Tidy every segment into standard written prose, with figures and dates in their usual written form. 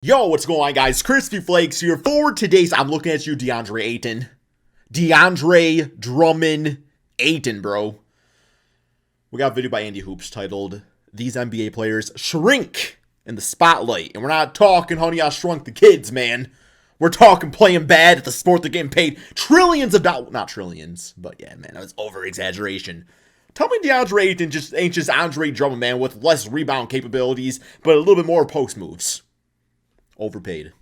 Yo, what's going on, guys? Crispy Flakes here for today's. I'm looking at you, DeAndre Ayton. DeAndre Drummond Ayton, bro. We got a video by Andy Hoops titled, "These NBA Players Shrink in the Spotlight." And we're not talking, honey, I shrunk the kids, man. We're talking playing bad at the sport they're getting paid trillions of dollars. Not trillions, but yeah, man, that was over-exaggeration. Tell me DeAndre Ayton ain't just Andre Drummond, man, with less rebound capabilities, but a little bit more post moves. Overpaid.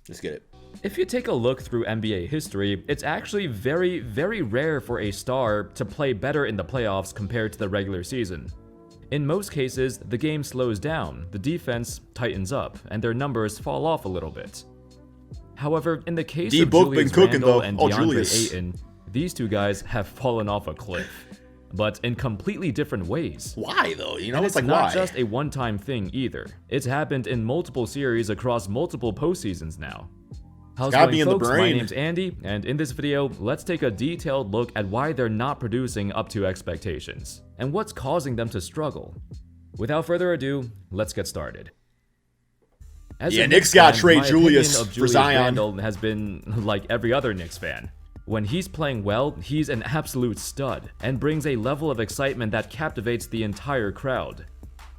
Just get it. If you take a look through NBA history, it's actually very, very rare for a star to play better in the playoffs compared to the regular season. In most cases, the game slows down, the defense tightens up, and their numbers fall off a little bit. However, in the case of Julius Randle and DeAndre Ayton, these two guys have fallen off a cliff, but in completely different ways. Why, though? You know, and it's like, not why? just a one-time thing either. It's happened in multiple series across multiple postseasons now. How's it going, folks? My name's Andy, and in this video, let's take a detailed look at why they're not producing up to expectations, and what's causing them to struggle. Without further ado, let's get started. Knicks got to trade Julius for Zion. Randle has been like every other Knicks fan. When he's playing well, he's an absolute stud, and brings a level of excitement that captivates the entire crowd.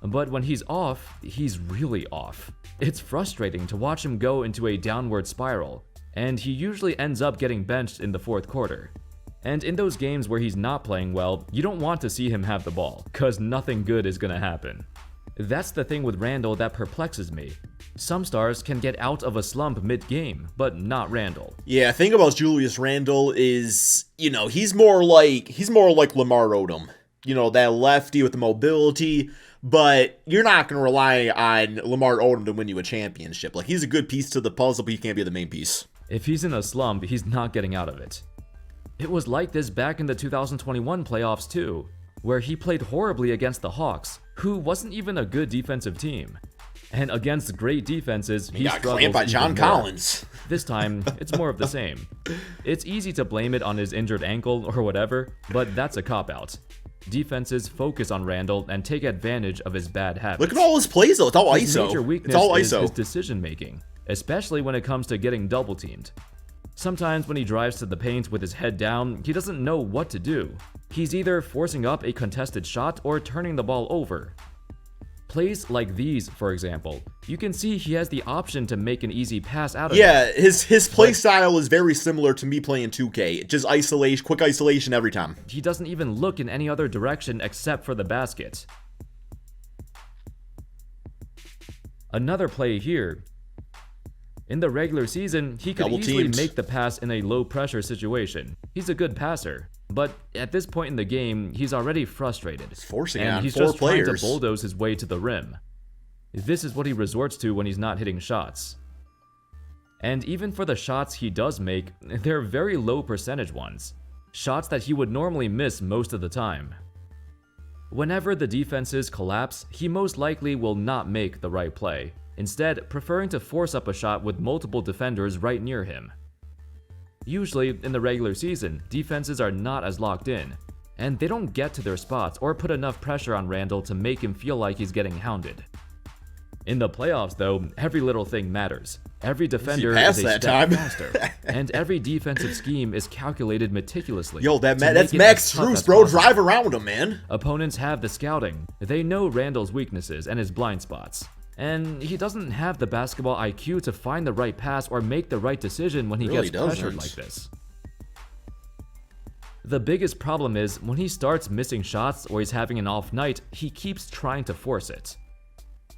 But when he's off, he's really off. It's frustrating to watch him go into a downward spiral, and he usually ends up getting benched in the fourth quarter. And in those games where he's not playing well, you don't want to see him have the ball, cause nothing good is gonna happen. That's the thing with Randle that perplexes me. Some stars can get out of a slump mid-game, but not Randle. Yeah, the thing about Julius Randle is, you know, he's more like Lamar Odom. You know, that lefty with the mobility, but you're not going to rely on Lamar Odom to win you a championship. Like, he's a good piece to the puzzle, but he can't be the main piece. If he's in a slump, he's not getting out of it. It was like this back in the 2021 playoffs too, where he played horribly against the Hawks, who wasn't even a good defensive team. And against great defenses, he got clamped by John Collins. This time, it's more of the same. It's easy to blame it on his injured ankle or whatever, but that's a cop-out. Defenses focus on Randle and take advantage of his bad habits. Look at all his plays, though. It's all ISO. His major weakness is his decision-making, especially when it comes to getting double-teamed. Sometimes when he drives to the paint with his head down, he doesn't know what to do. He's either forcing up a contested shot or turning the ball over. Plays like these, for example, you can see he has the option to make an easy pass out of it. Yeah, his play style is very similar to me playing 2K. Just isolation, quick isolation every time. He doesn't even look in any other direction except for the basket. Another play here. In the regular season, he could easily make the pass in a low-pressure situation. He's a good passer. But at this point in the game, he's already frustrated. He's forcing and on he's four just players. trying to bulldoze his way to the rim. This is what he resorts to when he's not hitting shots. And even for the shots he does make, they're very low percentage ones. Shots that he would normally miss most of the time. Whenever the defenses collapse, he most likely will not make the right play, instead preferring to force up a shot with multiple defenders right near him. Usually, in the regular season, defenses are not as locked in, and they don't get to their spots or put enough pressure on Randle to make him feel like he's getting hounded. In the playoffs, though, every little thing matters. Every defender is a step faster, and every defensive scheme is calculated meticulously. Yo, that's Max Strus, bro. Drive around him, man. Opponents have the scouting. They know Randle's weaknesses and his blind spots. And he doesn't have the basketball IQ to find the right pass or make the right decision when he gets pressured like this. The biggest problem is when he starts missing shots or he's having an off night, he keeps trying to force it.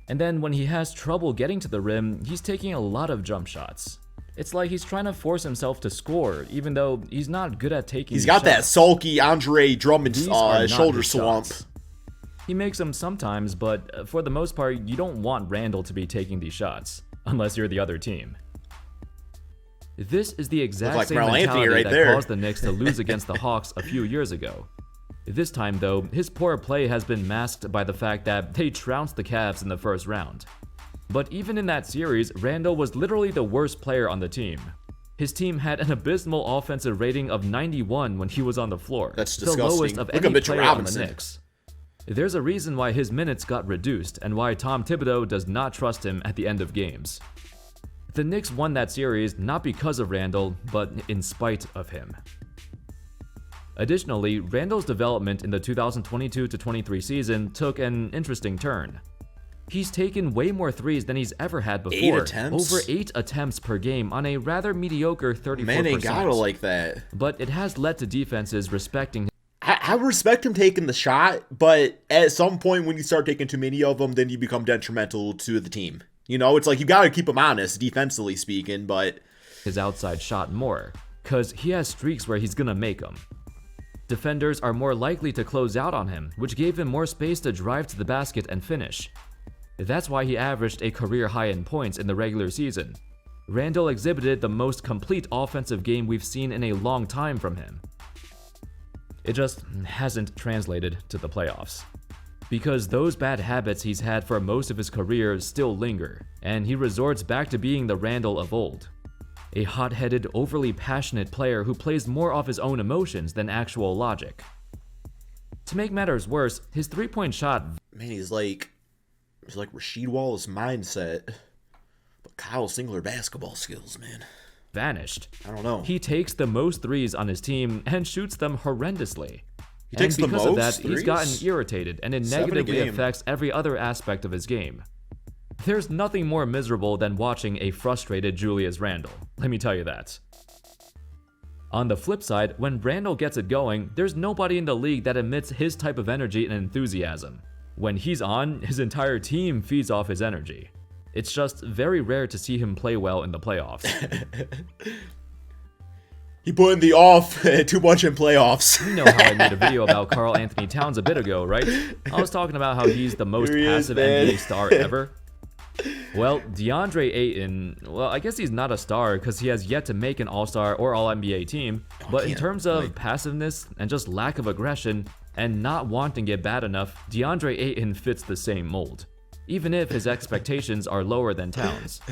And then when he has trouble getting to the rim, he's taking a lot of jump shots. It's like he's trying to force himself to score, even though he's not good at taking He's got that sulky Andre Drummond shoulder slump. He makes them sometimes, but for the most part, you don't want Randle to be taking these shots, unless you're the other team. This is the exact same mentality that caused the Knicks to lose against the Hawks a few years ago. This time, though, his poor play has been masked by the fact that they trounced the Cavs in the first round. But even in that series, Randle was literally the worst player on the team. His team had an abysmal offensive rating of 91 when he was on the floor. That's disgusting. The lowest of any player on the Knicks. There's a reason why his minutes got reduced and why Tom Thibodeau does not trust him at the end of games. The Knicks won that series not because of Randle, but in spite of him. Additionally, Randle's development in the 2022-23 season took an interesting turn. He's taken way more threes than he's ever had before. 8 attempts? Over 8 attempts per game on a rather mediocre 34%. Man, ain't gotta like that. But it has led to defenses respecting him. I respect him taking the shot, but at some point when you start taking too many of them, then you become detrimental to the team. You know, it's like you gotta keep him honest, defensively speaking, but... his outside shot more, cause he has streaks where he's gonna make them. Defenders are more likely to close out on him, which gave him more space to drive to the basket and finish. That's why he averaged a career high in points in the regular season. Randle exhibited the most complete offensive game we've seen in a long time from him. It just hasn't translated to the playoffs. Because those bad habits he's had for most of his career still linger, and he resorts back to being the Randle of old. A hot-headed, overly passionate player who plays more off his own emotions than actual logic. To make matters worse, his three-point shot... man, he's like Rasheed Wallace mindset, but Kyle Singler basketball skills, man. vanished. I don't know. He takes the most threes on his team and shoots them horrendously. He takes the because most of that, threes? he's gotten irritated, and it 7 a negatively game. affects every other aspect of his game. There's nothing more miserable than watching a frustrated Julius Randle, let me tell you that. On the flip side, when Randle gets it going, there's nobody in the league that emits his type of energy and enthusiasm. When he's on, his entire team feeds off his energy. It's just very rare to see him play well in the playoffs. He put in the off too much in playoffs. You know how I made a video about Karl Anthony Towns a bit ago, right? I was talking about how he's the most Here he is, passive man. NBA star ever. Well, DeAndre Ayton, well, I guess he's not a star because he has yet to make an All-Star or All-NBA team, but in can't, terms of like- passiveness and just lack of aggression and not wanting it bad enough, DeAndre Ayton fits the same mold, even if his expectations are lower than Towns.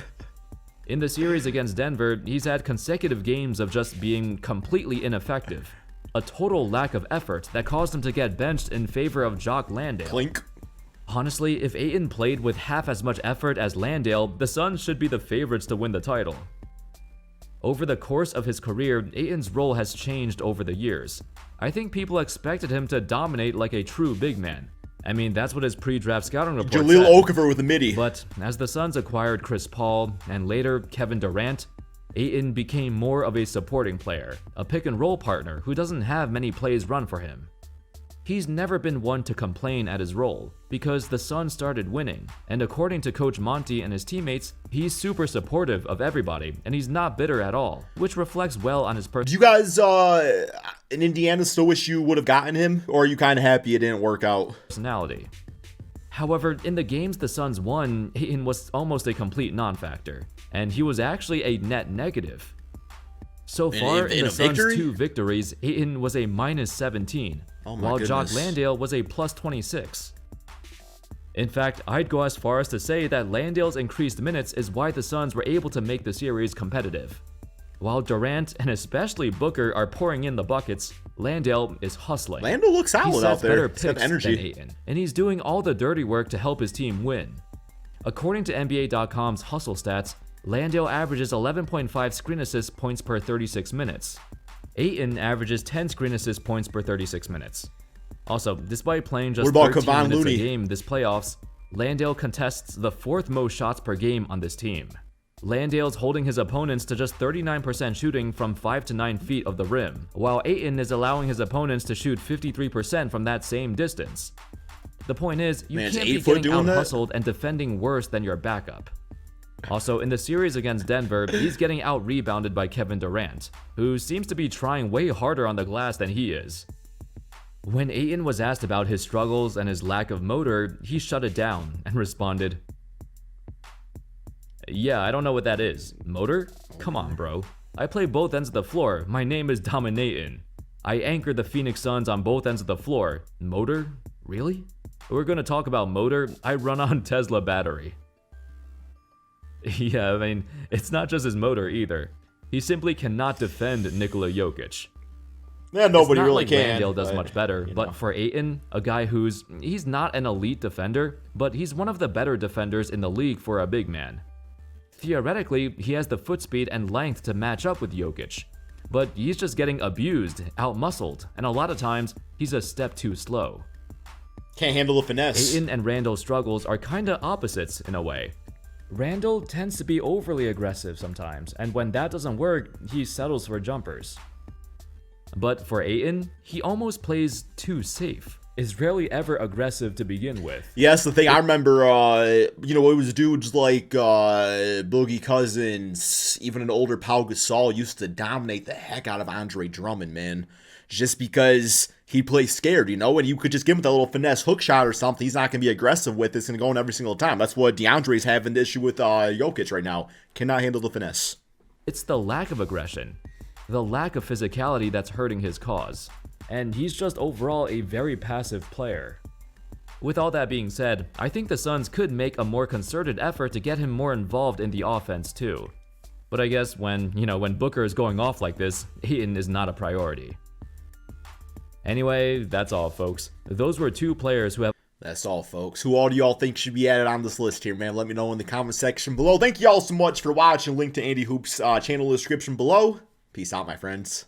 In the series against Denver, he's had consecutive games of just being completely ineffective, a total lack of effort that caused him to get benched in favor of Jock Landale. Clink. Honestly, if Ayton played with half as much effort as Landale, the Suns should be the favorites to win the title. Over the course of his career, Ayton's role has changed over the years. I think people expected him to dominate like a true big man. I mean, that's what his pre-draft scouting report Jaleel said. Okafor with a midi. But as the Suns acquired Chris Paul, and later Kevin Durant, Ayton became more of a supporting player, a pick-and-roll partner who doesn't have many plays run for him. He's never been one to complain at his role, because the Suns started winning, and according to Coach Monty and his teammates, he's super supportive of everybody, and he's not bitter at all, which reflects well on his Do you guys in Indiana still wish you would have gotten him, or are you kind of happy it didn't work out? personality. However, in the games the Suns won, Ayton was almost a complete non-factor, and he was actually a net negative. So far in in the a Suns' victory? 2 victories, Ayton was a -17, Oh my while Jock goodness. Landale was a +26. In fact, I'd go as far as to say that Landale's increased minutes is why the Suns were able to make the series competitive. While Durant and especially Booker are pouring in the buckets, Landale is hustling. Landale looks He solid sets out there. better He's got picks energy. than Ayton, and he's doing all the dirty work to help his team win. According to NBA.com's hustle stats, Landale averages 11.5 screen assist points per 36 minutes. Ayton averages 10 screen assist points per 36 minutes. Also, despite playing just What about 13 Kevon minutes Looney? a game this playoffs, Landale contests the 4th most shots per game on this team. Landale's holding his opponents to just 39% shooting from 5 to 9 feet of the rim, while Ayton is allowing his opponents to shoot 53% from that same distance. The point is, you Man, is can't be 8 foot getting doing that? out-hustled and defending worse than your backup. Also, in the series against Denver, he's getting out-rebounded by Kevin Durant, who seems to be trying way harder on the glass than he is. When Ayton was asked about his struggles and his lack of motor, he shut it down and responded, "Yeah, I don't know what that is. Motor? Come on, bro. I play both ends of the floor. My name is Dominatin'. I anchor the Phoenix Suns on both ends of the floor. Motor? Really? We're gonna talk about motor? I run on Tesla battery." Yeah, I mean, it's not just his motor either. He simply cannot defend Nikola Jokic. Yeah, nobody it's not really like can. Landale does much better, you know. but for Ayton, a guy he's not an elite defender, but he's one of the better defenders in the league for a big man. Theoretically, he has the foot speed and length to match up with Jokic, but he's just getting abused, outmuscled, and a lot of times, he's a step too slow. Can't handle the finesse. Ayton and Randle's struggles are kinda opposites in a way. Randle tends to be overly aggressive sometimes, and when that doesn't work, he settles for jumpers. But for Ayton, he almost plays too safe. Is rarely ever aggressive to begin with. Yeah, that's the thing. I remember, it was dudes like Boogie Cousins, even an older Pau Gasol used to dominate the heck out of Andre Drummond, man. Just because he plays scared, and you could just give him that little finesse hook shot or something. He's not going to be aggressive with. It's going to go in every single time. That's what DeAndre's having the issue with Jokic right now. Cannot handle the finesse. It's the lack of aggression, the lack of physicality that's hurting his cause. And he's just overall a very passive player. With all that being said, I think the Suns could make a more concerted effort to get him more involved in the offense too. But I guess when Booker is going off like this, Ayton is not a priority. Anyway, that's all, folks. Those were two players who have... That's all, folks. Who all do y'all think should be added on this list here, man? Let me know in the comment section below. Thank you all so much for watching. Link to Andy Hoop's channel description below. Peace out, my friends.